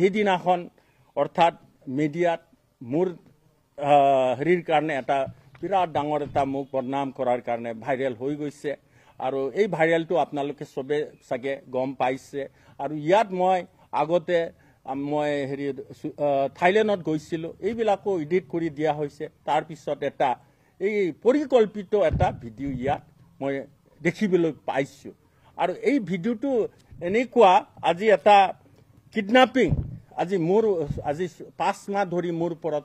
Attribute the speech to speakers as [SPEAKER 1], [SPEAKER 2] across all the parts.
[SPEAKER 1] সেইদিনাখন অৰ্থাৎ মিডিয়াত মোৰ হেৰিৰ কাৰণে এটা বিৰাট ডাঙৰ এটা মোক বদনাম কৰাৰ কাৰণে ভাইৰেল হৈ গৈছে আৰু এই ভাইৰেলটো আপোনালোকে চবে চাগে গম পাইছে আৰু ইয়াত মই আগতে মই হেৰি থাইলেণ্ডত গৈছিলোঁ এইবিলাকো এডিট কৰি দিয়া হৈছে তাৰপিছত এটা এই পৰিকল্পিত এটা ভিডিঅ' ইয়াত মই দেখিবলৈ পাইছোঁ আৰু এই ভিডিঅ'টো এনেকুৱা আজি এটা কিডনেপিং আজি মোৰ আজি 5 মাহ ধৰি মোৰ ওপৰত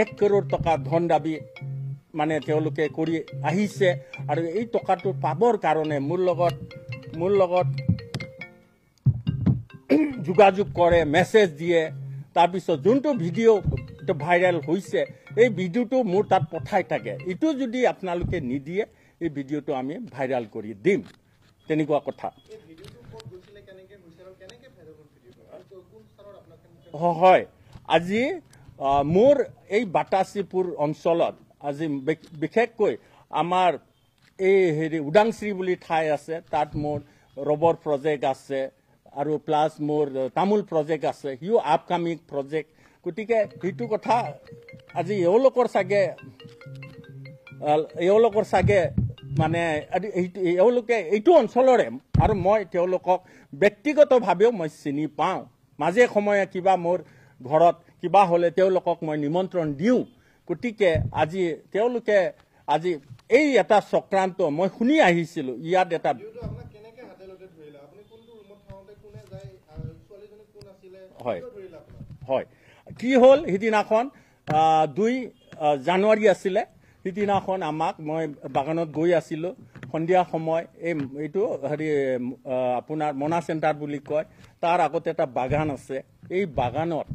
[SPEAKER 1] 1 কৰোৰ টকা ধন দাবী মানে তেওঁলোকে কৰি আহিছে আৰু এই টকাটো পাবৰ কাৰণে মোৰ লগত যোগাযোগ কৰে মেছেজ দিয়ে তাৰপিছত যোনটো ভিডিঅ' ভাইৰেল হৈছে এই ভিডিঅ'টো মোৰ তাত পঠাই থাকে ইটো যদি আপোনালোকে নিদিয়ে এই ভিডিঅ'টো আমি ভাইৰেল কৰি দিম তেনেকুৱা কথা হয় আজি মোৰ এই বাটাচীপুৰ অঞ্চলত আজি বিশেষকৈ আমাৰ এই হেৰি উদাংশ্ৰী বুলি ঠাই আছে তাত মোৰ ৰবৰ প্ৰজেক্ট আছে আৰু প্লাছ মোৰ তামোল প্ৰজেক্ট আছে হিউ আপকামিং প্ৰজেক্ট গতিকে সেইটো কথা আজি এওঁলোকৰ চাগে মানে এওঁলোকে এইটো অঞ্চলৰে আৰু মই তেওঁলোকক ব্যক্তিগতভাৱেও মই চিনি পাওঁ মাজে সময়ে কিবা মোৰ ঘৰত কিবা হ'লে তেওঁলোকক মই নিমন্ত্ৰণ দিওঁ গতিকে আজি তেওঁলোকে আজি এই এটা চক্ৰান্ত মই শুনি আহিছিলোঁ ইয়াত এটা হয় কি হ'ল সিদিনাখন 2 জানুৱাৰী আছিলে সিদিনাখন আমাক মই বাগানত গৈ আছিলোঁ সন্ধিয়া সময় এইটো হেৰি আপোনাৰ মনা চেণ্টাৰ বুলি কয় তাৰ আগতে এটা বাগান আছে এই বাগানত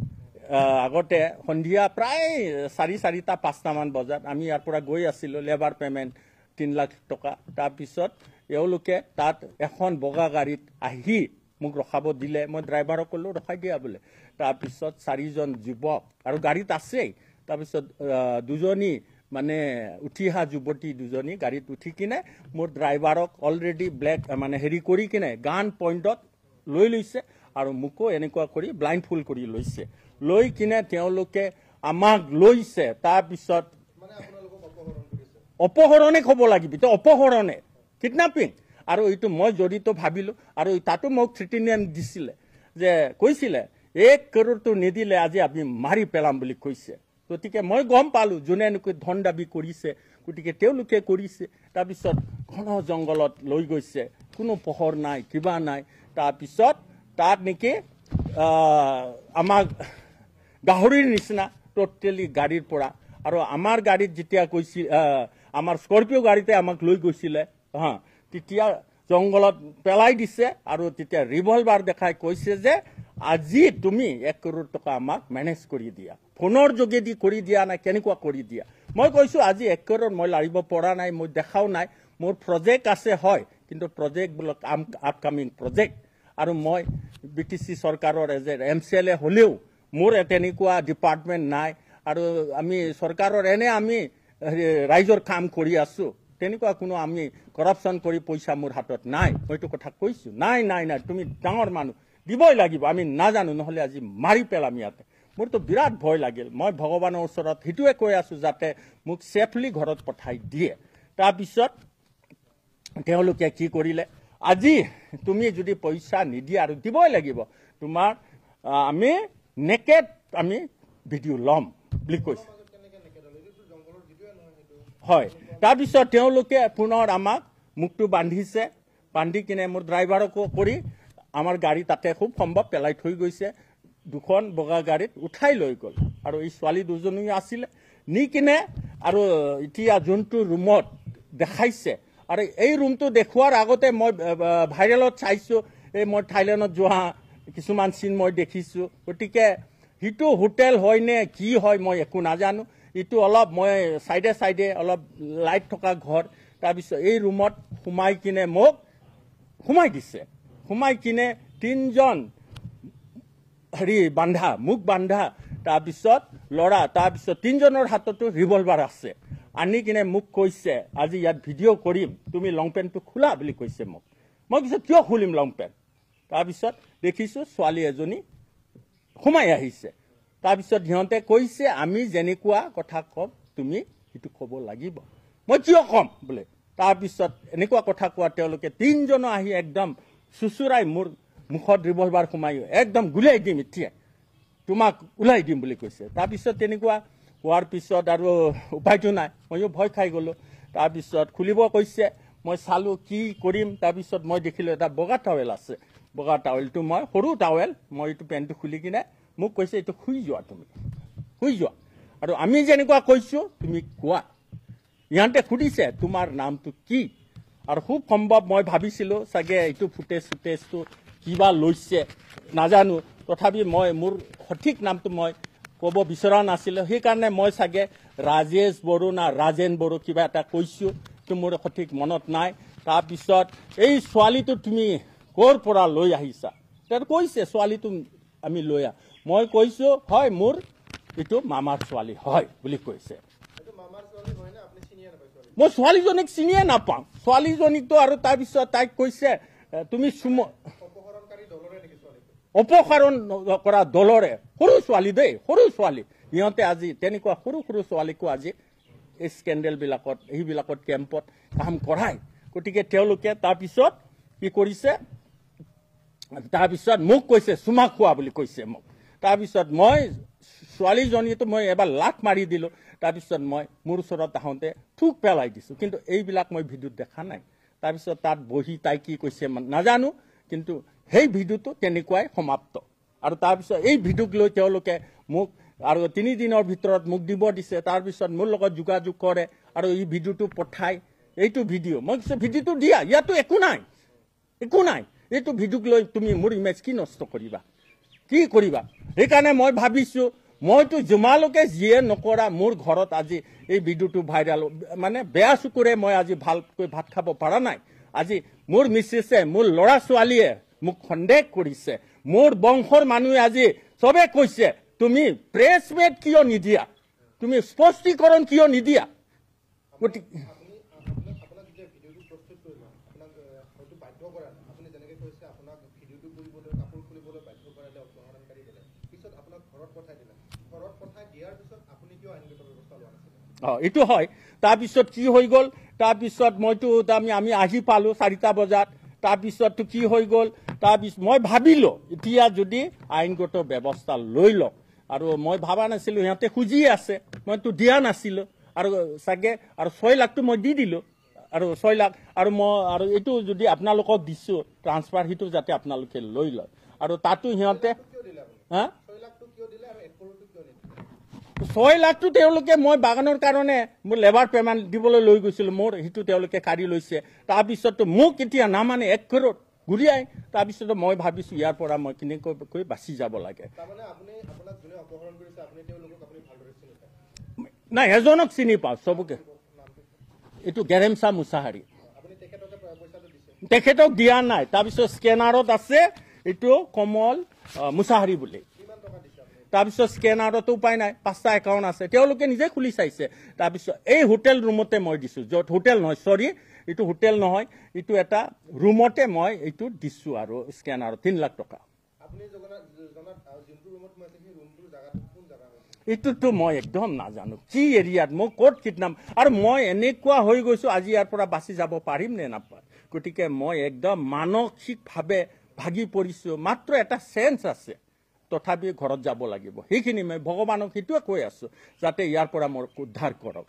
[SPEAKER 1] আগতে সন্ধিয়া প্ৰায় 4:45 5টামান বজাত আমি ইয়াৰ পৰা গৈ আছিলোঁ লেবাৰ পেমেণ্ট 3 লাখ টকা তাৰপিছত এওঁলোকে তাত এখন বগা গাড়ীত আহি মোক ৰখাব দিলে মই ড্ৰাইভাৰক ক'লোঁ ৰখাই দিয়া বোলে তাৰপিছত 4জন যুৱক আৰু গাড়ীত আছেই তাৰপিছত 2জনী মানে উঠি অহা যুৱতী 2জনী গাড়ীত উঠি কিনে মোৰ ড্ৰাইভাৰক অলৰেডি ব্লেক মানে হেৰি কৰি কিনে গান পইণ্টত লৈ লৈছে আৰু মোকো এনেকুৱা কৰি ব্লাইণ্ড ফুল কৰি লৈছে লৈ কিনে তেওঁলোকে আমাক লৈছে তাৰপিছত অপহৰণে ক'ব লাগিব তো অপহৰণে কিডনেপিং আৰু এইটো মই জড়িত ভাবিলোঁ আৰু তাতো মোক থ্ৰেটেনিং দিছিলে যে কৈছিলে 1 কৰোৰটো নিদিলে আজি আমি মাৰি পেলাম বুলি কৈছে গতিকে মই গম পালোঁ যোনে এনেকৈ ধন দাবী কৰিছে গতিকে তেওঁলোকে কৰিছে তাৰপিছত ঘন জংঘলত লৈ গৈছে কোনো পোহৰ নাই কিবা নাই তাৰপিছত তাত নেকি আমাক গাহৰিৰ নিচিনা টোটেলি গাড়ীৰ পৰা আৰু আমাৰ গাড়ীত যেতিয়া গৈছিল আমাৰ স্কৰপিঅ' গাড়ীতে আমাক লৈ গৈছিলে তেতিয়া জংঘলত পেলাই দিছে আৰু তেতিয়া ৰিভলভাৰ দেখাই কৈছে যে আজি তুমি 1 কৰোৰ টকা আমাক মেনেজ কৰি দিয়া ফোনৰ যোগেদি কৰি দিয়া নাই কেনেকুৱা কৰি দিয়া মই কৈছোঁ আজি 1 কৰোৰ মই লাৰিব পৰা নাই মই দেখাও নাই মোৰ প্ৰজেক্ট আছে হয় কিন্তু প্ৰজেক্টবিলাক আপকামিং প্ৰজেক্ট আৰু মই BTC চৰকাৰৰ এজ এ MCLA হ'লেও মোৰ তেনেকুৱা ডিপাৰ্টমেণ্ট নাই আৰু আমি চৰকাৰৰ আমি ৰাইজৰ কাম কৰি আছোঁ তেনেকুৱা কোনো আমি কৰাপশ্যন কৰি পইচা মোৰ হাতত নাই মইতো কথা কৈছোঁ নাই তুমি ডাঙৰ মানুহ দিবই লাগিব আমি নাজানো নহ'লে আজি মাৰি পেলাম ইয়াতে মোৰতো বিৰাট ভয় লাগিল মই ভগৱানৰ ওচৰত সেইটোৱে কৈ আছোঁ যাতে মোক ছেফলি ঘৰত পঠাই দিয়ে তাৰপিছত তেওঁলোকে কি কৰিলে আজি তুমি যদি পইচা নিদিয়া আৰু দিবই লাগিব তোমাৰ আমি নেকেড আমি ভিডিঅ' ল'ম বুলি কৈছে হয় তাৰপিছত তেওঁলোকে পুনৰ আমাক মুখটো বান্ধি কিনে মোৰ ড্ৰাইভাৰকো কৰি আমাৰ গাড়ী তাতে খুব সম্ভৱ পেলাই থৈ গৈছে 2খন বগা গাড়ীত উঠাই লৈ গ'ল আৰু এই ছোৱালী 2জনী আছিলে নি কিনে আৰু এতিয়া যোনটো ৰুমত দেখাইছে আৰু এই ৰুমটো দেখুৱাৰ আগতে মই ভাইৰেলত চাইছোঁ এই মই থাইলেণ্ডত যোৱা কিছুমান চিন মই দেখিছোঁ গতিকে সিটো হোটেল হয় নে কি হয় মই একো নাজানো ইটো অলপ মই চাইডে অলপ লাইট থকা ঘৰ তাৰপিছত এই ৰুমত সোমাই কিনে মোক সোমাই দিছে সোমাই কিনে 3জন হেৰি মুখ বান্ধা তাৰপিছত ল'ৰা তাৰপিছত 3জনৰ হাততো ৰিভলভাৰ আছে আনি কিনে মোক কৈছে আজি ইয়াত ভিডিঅ' কৰিম তুমি লং পেণ্টটো খোলা বুলি কৈছে মোক মই কৈছোঁ কিয় খুলিম লং পেণ্ট তাৰপিছত দেখিছোঁ ছোৱালী এজনী সোমাই আহিছে তাৰপিছত সিহঁতে কৈছে আমি যেনেকুৱা কথা ক'ম তুমি সেইটো ক'ব লাগিব মই কিয় ক'ম বোলে তাৰপিছত এনেকুৱা কথা কোৱা তেওঁলোকে তিনিজন আহি একদম চুচুৰাই মোৰ মুখত ৰিভলভাৰ সোমাই একদম গুলিয়াই দিম এতিয়া তোমাক ওলাই দিম বুলি কৈছে তাৰপিছত তেনেকুৱা হোৱাৰ পিছত আৰু উপায়টো নাই ময়ো ভয় খাই গ'লোঁ তাৰপিছত খুলিব কৈছে মই চালোঁ কি কৰিম তাৰপিছত মই দেখিলোঁ এটা বগা টাৱেল আছে বগা টাৱেলটো মই সৰু টাৱেল মই এইটো পেণ্টটো খুলি কিনে মোক কৈছে এইটো শুই যোৱা তুমি শুই যোৱা আৰু আমি যেনেকুৱা কৈছোঁ তুমি কোৱা ইহঁতে সুধিছে তোমাৰ নামটো কি আৰু খুব সম্ভৱ মই ভাবিছিলোঁ চাগে এইটো ফুটেজটো কিবা লৈছে নাজানো তথাপি মই মোৰ সঠিক নামটো মই ক'ব বিচৰা নাছিলোঁ সেইকাৰণে মই চাগে ৰাজেশ বড়ো না ৰাজেন বড়ো কিবা এটা কৈছোঁ তো মোৰ সঠিক মনত নাই তাৰপিছত এই ছোৱালীটো তুমি ক'ৰ পৰা লৈ আহিছা তেওঁ কৈছে ছোৱালীটো আমি লৈ আহ মই কৈছোঁ হয় মোৰ এইটো মামাৰ ছোৱালী হয় বুলি কৈছে মই ছোৱালীজনীক চিনিয়ে নাপাওঁ ছোৱালীজনীকতো আৰু তাৰপিছত তাইক কৈছে তুমি অপসাৰণ কৰা দলৰে সৰু ছোৱালী দেই সৰু ছোৱালী সিহঁতে আজি তেনেকুৱা সৰু সৰু ছোৱালীকো আজি এই স্কেণ্ডেলবিলাকত সেইবিলাকত কেম্পত কাম কৰায় গতিকে তেওঁলোকে তাৰপিছত কি কৰিছে তাৰপিছত মোক কৈছে চুমা খোৱা বুলি কৈছে মোক তাৰপিছত মই ছোৱালীজনীতো মই এবাৰ লাখ মাৰি দিলোঁ তাৰপিছত মই মোৰ ওচৰত আহোঁতে থুক পেলাই দিছোঁ কিন্তু এইবিলাক মই ভিডিঅ'ত দেখা নাই তাৰপিছত তাত বহি তাই কি কৈছে নাজানো কিন্তু সেই ভিডিঅ'টো তেনেকুৱাই সমাপ্ত আৰু তাৰপিছত এই ভিডিঅ'ক লৈ তেওঁলোকে মোক আৰু 3 দিনৰ ভিতৰত মোক দিব দিছে তাৰপিছত মোৰ লগত যোগাযোগ কৰে আৰু এই ভিডিঅ'টো পঠায় এইটো ভিডিঅ' মই কৈছোঁ ভিডিঅ'টো দিয়া ইয়াতো একো নাই এইটো ভিডিঅ'ক লৈ তুমি মোৰ ইমেজ কি নষ্ট কৰিবা কি কৰিবা সেইকাৰণে মই ভাবিছোঁ মইতো জমালৈকে যিয়ে নকৰা মোৰ ঘৰত আজি এই ভিডিঅ'টো ভাইৰেল মানে বেয়া চকুৰে মই আজি ভালকৈ ভাত খাব পৰা নাই আজি মোৰ মিছেছে মোৰ ল'ৰা ছোৱালীয়ে মোক সন্দেহ কৰিছে মোৰ বংশৰ মানুহে আজি চবে কৈছে তুমি প্ৰেছ মেট কিয় নিদিয়া তুমি স্পষ্টীকৰণ কিয় নিদিয়া গতিকে এইটো হয় তাৰপিছত কি হৈ গ'ল তাৰপিছত মইতো আমি আহি পালোঁ 4টা বজাত তাৰপিছততো কি হৈ গ'ল তাৰপিছত মই ভাবিলোঁ এতিয়া যদি আইনগত ব্যৱস্থা লৈ লওক আৰু মই ভাবা নাছিলোঁ সিহঁতে খুজি আছে মইতো দিয়া নাছিলোঁ আৰু চাগে আৰু 6 লাখটো মই দি দিলোঁ আৰু 6 লাখ আৰু মই আৰু এইটো যদি আপোনালোকক দিছোঁ ট্ৰান্সফাৰ সেইটো যাতে আপোনালোকে লৈ লয় আৰু তাতো সিহঁতে হা 6 লাখটো তেওঁলোকে মই বাগানৰ কাৰণে মোৰ লেবাৰ পেমেণ্ট দিবলৈ লৈ গৈছিলোঁ মোৰ সেইটো তেওঁলোকে কাঢ়ি লৈছে তাৰপিছতো মোক এতিয়া নামানে 1 কৰোৰ ঘূৰিয়াই তাৰপিছত মই ভাবিছোঁ ইয়াৰ পৰা মই কেনেকৈ বাচি যাব লাগে নাই এজনক চিনি পাওঁ চবকে এইটো গেৰেমচা মুছাহাৰী তেখেতক দিয়া নাই তাৰপিছত স্কেনাৰত আছে এইটো কমল মুছাহাৰী বুলি তাৰপিছত স্কেনাৰতো উপায় নাই 5টা একাউণ্ট আছে তেওঁলোকে নিজে খুলি চাইছে তাৰপিছত এই হোটেল ৰুমতে মই দিছোঁ য'ত হোটেল নহয় চৰি এইটো হোটেল নহয় এইটো এটা ৰুমতে মই এইটো দিছোঁ আৰু স্কেনাৰত 3 লাখ টকা এইটোতো মই একদম নাজানো কি এৰিয়াত মই ক'ত কিডনাপ আৰু মই এনেকুৱা হৈ গৈছোঁ আজি ইয়াৰ পৰা বাচি যাব পাৰিম নে নাপায় গতিকে মই একদম মানসিকভাৱে ভাগি পৰিছোঁ মাত্ৰ এটা চেঞ্চ আছে তথাপি ঘৰত যাব লাগিব সেইখিনি মই ভগৱানক সেইটোৱে কৈ আছোঁ যাতে ইয়াৰ পৰা মোৰ উদ্ধাৰ কৰক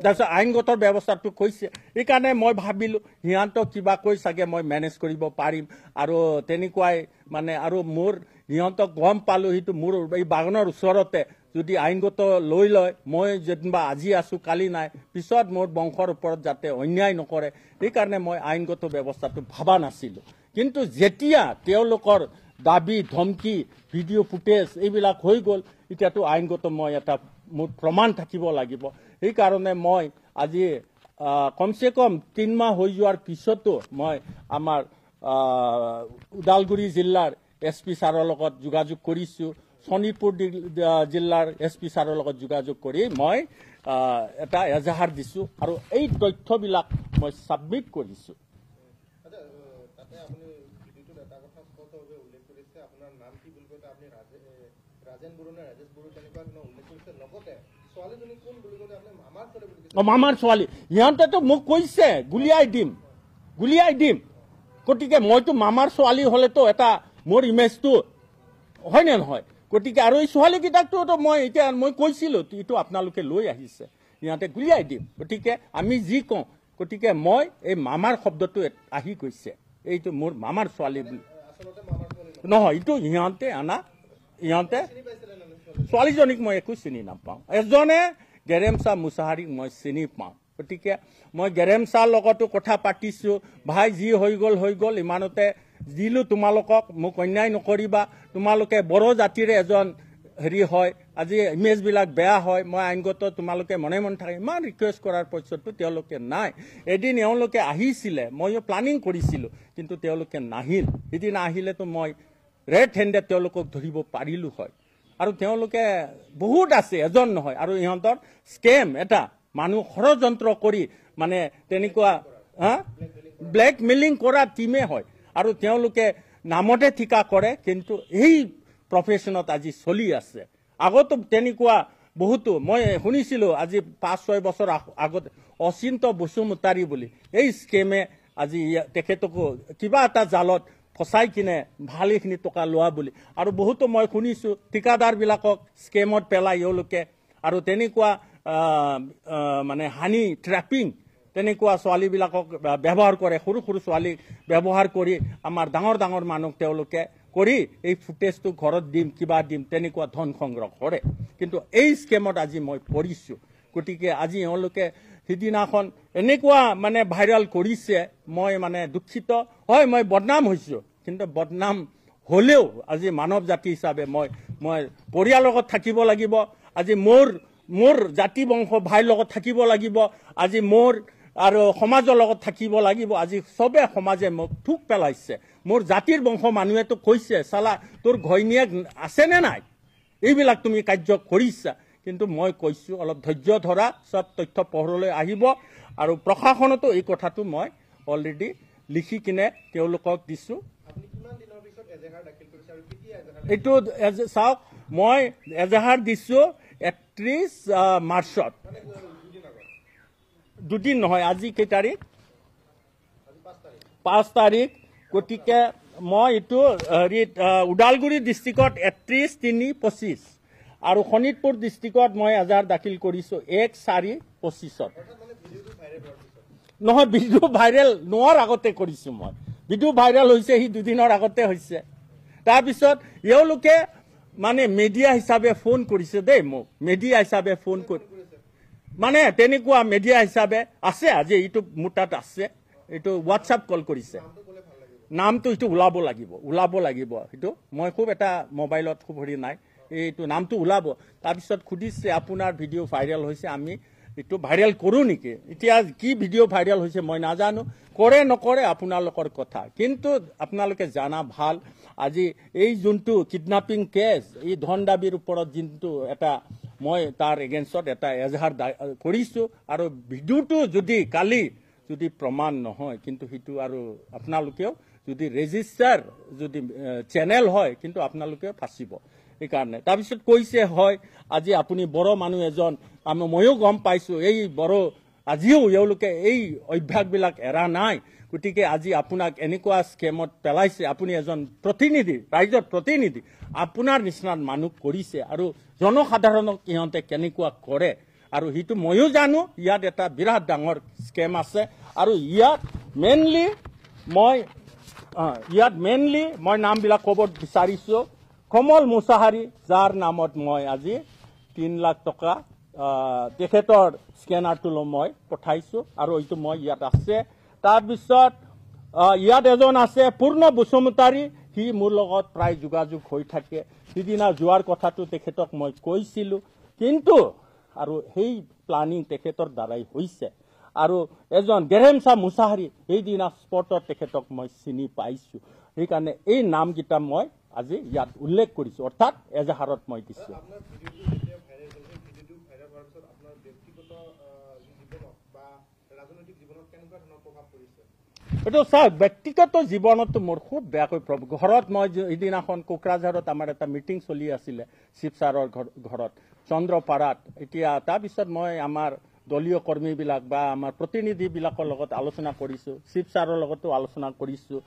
[SPEAKER 1] তাৰপিছত আইনগত ব্যৱস্থাটো কৈছে সেইকাৰণে মই ভাবিলোঁ সিহঁতক কিবা কৈ চাগে মই মেনেজ কৰিব পাৰিম আৰু তেনেকুৱাই মানে আৰু মোৰ সিহঁতক গম পালোঁ সেইটো মোৰ এই বাগানৰ ওচৰতে যদি আইনগত লৈ লয় মই যেনিবা আজি আছোঁ কালি নাই পিছত মোৰ বংশৰ ওপৰত যাতে অন্যায় নকৰে সেইকাৰণে মই আইনগত ব্যৱস্থাটো ভবা নাছিলোঁ কিন্তু যেতিয়া তেওঁলোকৰ দাবী ধমকি ভিডিঅ' ফুটেজ এইবিলাক হৈ গ'ল এতিয়াতো আইনগত মই এটা মোৰ প্ৰমাণ থাকিব লাগিব সেইকাৰণে মই আজি কমচে কম 3 মাহ হৈ যোৱাৰ পিছতো মই আমাৰ ওদালগুৰি জিলাৰ SP ছাৰৰ লগত যোগাযোগ কৰিছোঁ শোণিতপুৰ জিলাৰ SP ছাৰৰ লগত যোগাযোগ কৰি মই এটা এজাহাৰ দিছোঁ আৰু এই তথ্যবিলাক মই ছাবমিট কৰিছোঁ
[SPEAKER 2] কি বুলি কয় আপুনি ৰাজেন বৰুৱা ৰাজেশ বৰুৱা তেনেকুৱা ধৰণৰ উল্লেখ কৰিছে লগতে ছোৱালীজনী কোন বুলি কয় আপুনি মামাৰ ছোৱালী বুলি কৈছে
[SPEAKER 1] মামাৰ ছোৱালী সিহঁতেতো মোক কৈছে গুলিয়াই দিম গতিকে মইতো মামাৰ ছোৱালী হলেতো এটা মোৰ ইমেজটো হয় নে নহয় গতিকে আৰু এই ছোৱালীকেইটাকতো মই কৈছিলো এইটো আপোনালোকে লৈ আহিছে সিহঁতে গুলিয়াই দিম গতিকে আমি যি কওঁ গতিকে মই এই মামাৰ শব্দটো আহি গৈছে এইটো মোৰ মামাৰ ছোৱালী বুলি
[SPEAKER 2] আচলতে মামাৰ ছোৱালী
[SPEAKER 1] নহয় এইটো ইহঁতে ছোৱালীজনীক মই একো চিনি নাপাওঁ এজনে গেৰেমচা মুছাহাৰীক মই চিনি পাওঁ গতিকে মই গেৰেমচাৰ লগতো কথা পাতিছোঁ ভাই যি হৈ গ'ল ইমানতে দিলোঁ তোমালোকক মোক অন্যায় নকৰিবা তোমালোকে বড়ো জাতিৰে এজন হেৰি হয় আজি ইমেজবিলাক বেয়া হয় মই আইনগত তোমালোকে মনে থাকে ইমান ৰিকুৱেষ্ট কৰাৰ পাছতো তেওঁলোকে নাই এদিন এওঁলোকে আহিছিলে ময়ো প্লানিং কৰিছিলোঁ কিন্তু তেওঁলোকে নাহিল সিদিনা আহিলেতো মই ৰেড হেণ্ডেড তেওঁলোকক ধৰিব পাৰিলোঁ হয় আৰু তেওঁলোকে বহুত আছে এজন নহয় আৰু ইহঁতৰ স্কেম এটা মানুহ ষড়যন্ত্ৰ কৰি মানে তেনেকুৱা ব্লেকমেইলিং কৰা টিমে হয় আৰু তেওঁলোকে নামতে ঠিকা কৰে কিন্তু এই প্ৰফেশ্যনত আজি চলি আছে আগতো তেনেকুৱা বহুতো মই শুনিছিলোঁ আজি 5-6 বছৰ আগত অচিন্ত বসুমতাৰী বুলি এই স্কেমে আজি তেখেতকো কিবা এটা জালত ফচাই কিনে ভালেখিনি টকা লোৱা বুলি আৰু বহুতো মই শুনিছোঁ ঠিকাদাৰবিলাকক স্কেমত পেলাই এওঁলোকে আৰু তেনেকুৱা মানে হানি ট্ৰেপিং তেনেকুৱা ছোৱালীবিলাকক ব্যৱহাৰ কৰে সৰু ছোৱালীক ব্যৱহাৰ কৰি আমাৰ ডাঙৰ মানুহ তেওঁলোকে কৰি এই ফুটেজটো ঘৰত দিম কিবা দিম তেনেকুৱা ধন সংগ্ৰহ কৰে কিন্তু এই স্কেমত আজি মই পৰিছোঁ গতিকে আজি এওঁলোকে সিদিনাখন এনেকুৱা মানে ভাইৰেল কৰিছে মই মানে দুখিত হয় মই বদনাম হৈছোঁ কিন্তু বদনাম হ'লেও আজি মানৱ জাতি হিচাপে মই পৰিয়ালৰ লগত থাকিব লাগিব আজি মোৰ জাতি বংশ ভাইৰ লগত থাকিব লাগিব আজি মোৰ আৰু সমাজৰ লগত থাকিব লাগিব আজি সবে সমাজে মোক থুক পেলাইছে মোৰ জাতিৰ বংশ মানুহেতো কৈছে চালা তোৰ ঘৈণীয়েক আছেনে নাই এইবিলাক তুমি কাৰ্য কৰিছা কিন্তু মই কৈছোঁ অলপ ধৈৰ্য ধৰা সব তথ্য পোহৰলৈ আহিব আৰু প্ৰশাসনতো এই কথাটো মই অলৰেডি লিখি কিনে তেওঁলোকক দিছোঁ এইটো চাওক মই এজাহাৰ দিছোঁ 31 মাৰ্চত দুদিন নহয় আজি কেই তাৰিখ 5 তাৰিখ গতিকে মই এইটো হেৰিত ওদালগুৰি ডিষ্ট্ৰিক্টত 31/3/25 আৰু শোণিতপুৰ ডিষ্ট্ৰিক্টত মই এজাহাৰ দাখিল কৰিছোঁ 1/4/25 নহয় ভিডিঅ' ভাইৰেল নোহোৱাৰ আগতে কৰিছোঁ মই ভিডিঅ' ভাইৰেল হৈছে সি দুদিনৰ আগতে হৈছে তাৰপিছত এওঁলোকে মানে মিডিয়া হিচাপে ফোন কৰিছে দেই মোক মিডিয়া হিচাপে ফোন কৰি মানে তেনেকুৱা মিডিয়া হিচাপে আছে আজি এইটো মোৰ তাত আছে এইটো হোৱাটছআপ কল কৰিছে নামটো এইটো ওলাব লাগিব সেইটো মই খুব এটা মোবাইলত খুব হেৰি নাই এইটো নামটো ওলাব তাৰপিছত সুধিছে আপোনাৰ ভিডিঅ' ভাইৰেল হৈছে আমি এইটো ভাইৰেল কৰোঁ নেকি এতিয়া কি ভিডিঅ' ভাইৰেল হৈছে মই নাজানো কৰে নকৰে আপোনালোকৰ কথা কিন্তু আপোনালোকে জানা ভাল আজি এই যোনটো কিডনাপিং কেছ এই ধন দাবীৰ ওপৰত যোনটো এটা মই তাৰ এগেইনষ্টত এটা এজাহাৰ কৰিছোঁ আৰু ভিডিঅ'টো যদি কালি যদি প্ৰমাণ নহয় কিন্তু সেইটো আৰু আপোনালোকেও যদি ৰেজিষ্টাৰ যদি চেনেল হয় কিন্তু আপোনালোকেও ফাঁচিব এইকাৰণে তাৰপিছত কৈছে হয় আজি আপুনি বড়ো মানুহ এজন ময়ো গম পাইছোঁ এই বড়ো আজিও এওঁলোকে এই অভ্যাসবিলাক এৰা নাই গতিকে আজি আপোনাক এনেকুৱা স্কেমত পেলাইছে আপুনি এজন প্ৰতিনিধি ৰাইজৰ প্ৰতিনিধি আপোনাৰ নিচিনা মানুহ কৰিছে আৰু জনসাধাৰণক ইহঁতে কেনেকুৱা কৰে আৰু সেইটো ময়ো জানো ইয়াত এটা বিৰাট ডাঙৰ স্কেম আছে আৰু ইয়াত মেইনলি মই নামবিলাক ক'ব বিচাৰিছোঁ কমল মুছাহাৰী যাৰ নামত মই আজি 3 লাখ টকা তেখেতৰ স্কেনাৰটো মই পঠাইছোঁ আৰু এইটো মই ইয়াত আছে তাৰপিছত ইয়াত এজন আছে পূৰ্ণ বসুমতাৰী সি মোৰ লগত প্ৰায় যোগাযোগ হৈ থাকে সিদিনা যোৱাৰ কথাটো তেখেতক মই কৈছিলোঁ কিন্তু আৰু সেই প্লানিং তেখেতৰ দ্বাৰাই হৈছে আৰু এজন গেৰেমচা মুছাহাৰী সেইদিনা স্পটত তেখেতক মই চিনি পাইছোঁ সেইকাৰণে এই নামকেইটা মই আজি ইয়াত উল্লেখ কৰিছোঁ অৰ্থাৎ এজাহাৰত মই দিছোঁ এইটো চাওক ব্যক্তিগত জীৱনতো মোৰ খুব বেয়াকৈ প্ৰভাৱ। ঘৰত মই সিদিনাখন কোকৰাঝাৰত আমাৰ এটা মিটিং চলি আছিলে শিৱসাৰৰ ঘৰত চন্দ্ৰপাৰাত। এতিয়া তাৰপিছত মই আমাৰ দলীয় কৰ্মীবিলাক বা আমাৰ প্ৰতিনিধিবিলাকৰ লগত আলোচনা কৰিছোঁ, শিৱসাৰৰ লগতো আলোচনা কৰিছোঁ।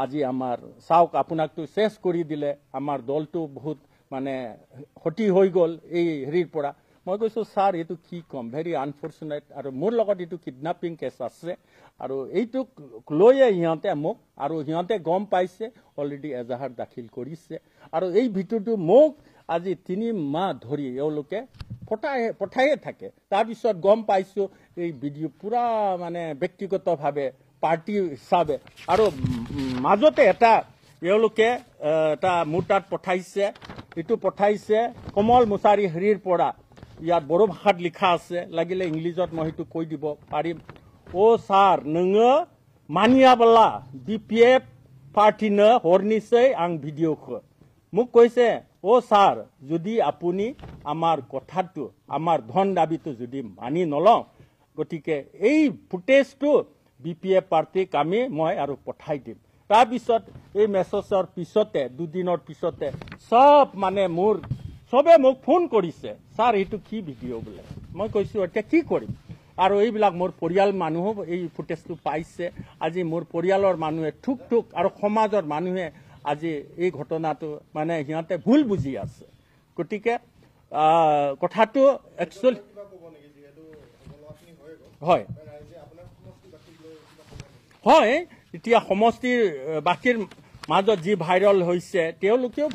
[SPEAKER 1] আজি আমাৰ চাওক আপোনাকতো চেছ কৰি দিলে, আমাৰ দলটো বহুত মানে ক্ষতি হৈ গ'ল এই হেৰিৰ পৰা। মই কৈছোঁ ছাৰ এইটো কি ক'ম, ভেৰি আনফৰ্চুনেট। আৰু মোৰ লগত এইটো কিডনেপিং কেছ আছে আৰু এইটোক লৈয়ে সিহঁতে মোক আৰু সিহঁতে গম পাইছে, অলৰেডি এজাহাৰ দাখিল কৰিছে। আৰু এই ভিডিঅ'টো মোক আজি 3 মাহ ধৰি এওঁলোকে পঠায়ে থাকে। তাৰপিছত গম পাইছোঁ এই ভিডিঅ' পূৰা মানে ব্যক্তিগতভাৱে পাৰ্টি হিচাপে। আৰু মাজতে এটা এওঁলোকে এটা মোৰ তাত পঠাইছে, এইটো পঠাইছে কমল মুছাৰী হেৰিৰ পৰা। ইয়াত বড়ো ভাষাত লিখা আছে, লাগিলে ইংলিছত মই সেইটো কৈ দিব পাৰিম। অ' ছাৰ नोङो मानियाबोला BPF पार्टीनो हरनिसै आं भिडिअ'खौ। মোক কৈছে অ' ছাৰ যদি আপুনি আমাৰ কথাটো আমাৰ ধন দাবীটো যদি মানি নলওঁ, গতিকে এই ফুটেজটো BPF পাৰ্টিক মই আৰু পঠাই দিম। তাৰপিছত এই মেছেজৰ পিছতে 2 দিনৰ পিছতে চব মানে চবে মোক ফোন কৰিছে, ছাৰ এইটো কি ভিডিঅ' বোলে। মই কৈছোঁ এতিয়া কি কৰিম। আৰু এইবিলাক মোৰ পৰিয়াল মানুহো এই ফুটেজটো পাইছে। আজি মোৰ পৰিয়ালৰ মানুহে ঠুক আৰু সমাজৰ মানুহে আজি এই ঘটনাটো মানে সিহঁতে ভুল বুজি আছে। গতিকে কথাটো একচুৱেলি হয় হয় এতিয়া সমষ্টিৰ বাকীৰ মাজত যি ভাইৰেল হৈছে, তেওঁলোকেও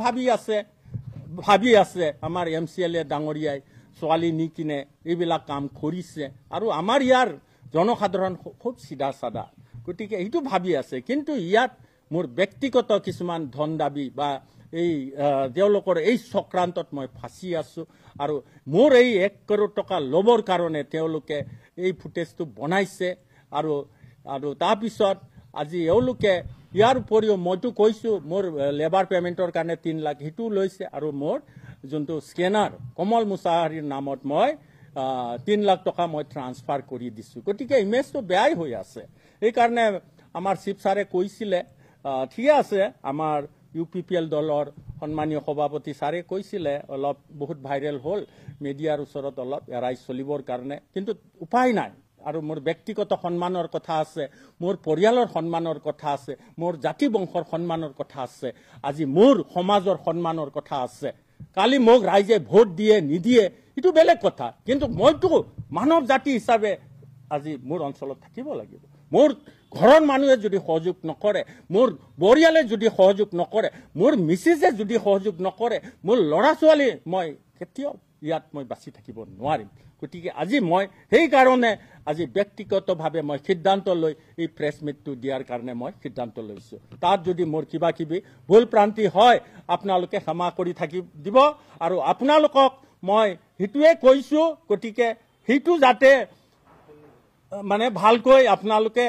[SPEAKER 1] ভাবি আছে আমাৰ MCLA ডাঙৰীয়াই ছোৱালী নি কিনে এইবিলাক কাম কৰিছে। আৰু আমাৰ ইয়াৰ জনসাধাৰণ খুব চিধা চাধা, গতিকে এইটো ভাবি আছে। কিন্তু ইয়াত মোৰ ব্যক্তিগত কিছুমান ধন দাবী বা এই তেওঁলোকৰ এই চক্ৰান্তত মই ফাঁচি আছোঁ। আৰু মোৰ এই 1 কৰোৰ টকা ল'বৰ কাৰণে তেওঁলোকে এই ফুটেজটো বনাইছে। আৰু তাৰপিছত আজি এওঁলোকে ইয়াৰ উপৰিও মইতো কৈছোঁ মোৰ লেবাৰ পেমেণ্টৰ কাৰণে 3 লাখ সেইটো লৈছে। আৰু মোৰ যোনটো স্কেনাৰ কমল মুছাহাৰীৰ নামত মই 3 লাখ টকা মই ট্ৰান্সফাৰ কৰি দিছোঁ। গতিকে ইমেজটো বেয়াই হৈ আছে। সেইকাৰণে আমাৰ চিফ ছাৰে কৈছিলে, ঠিকে আছে, আমাৰ UPPL দলৰ সন্মানীয় সভাপতি ছাৰে কৈছিলে অলপ বহুত ভাইৰেল হ'ল, মিডিয়াৰ ওচৰত অলপ এৰাই চলিবৰ কাৰণে, কিন্তু উপায় নাই। আৰু মোৰ ব্যক্তিগত সন্মানৰ কথা আছে, মোৰ পৰিয়ালৰ সন্মানৰ কথা আছে, মোৰ জাতি বংশৰ সন্মানৰ কথা আছে, আজি মোৰ সমাজৰ সন্মানৰ কথা আছে। কালি মোক ৰাইজে ভোট দিয়ে নিদিয়ে এইটো বেলেগ কথা, কিন্তু মইতো মানৱ জাতি হিচাপে আজি মোৰ অঞ্চলত থাকিব লাগিব। মোৰ ঘৰৰ মানুহে যদি সহযোগ নকৰে, মোৰ পৰিয়ালে যদি সহযোগ নকৰে, মোৰ মিছেছে যদি সহযোগ নকৰে, মোৰ ল'ৰা ছোৱালী মই কেতিয়াও ইয়াত মই বাচি থাকিব নোৱাৰিম। গতিকে আজি মই সেইকাৰণে আজি ব্যক্তিগতভাৱে মই সিদ্ধান্ত লৈ এই প্ৰেছ মিটটো দিয়াৰ কাৰণে মই সিদ্ধান্ত লৈছোঁ। তাত যদি মোৰ কিবা কিবি ভুল প্ৰান্তি হয় আপোনালোকে ক্ষমা কৰি দিব। আৰু আপোনালোকক মই সেইটোৱে কৈছোঁ, গতিকে সেইটো যাতে মানে ভালকৈ আপোনালোকে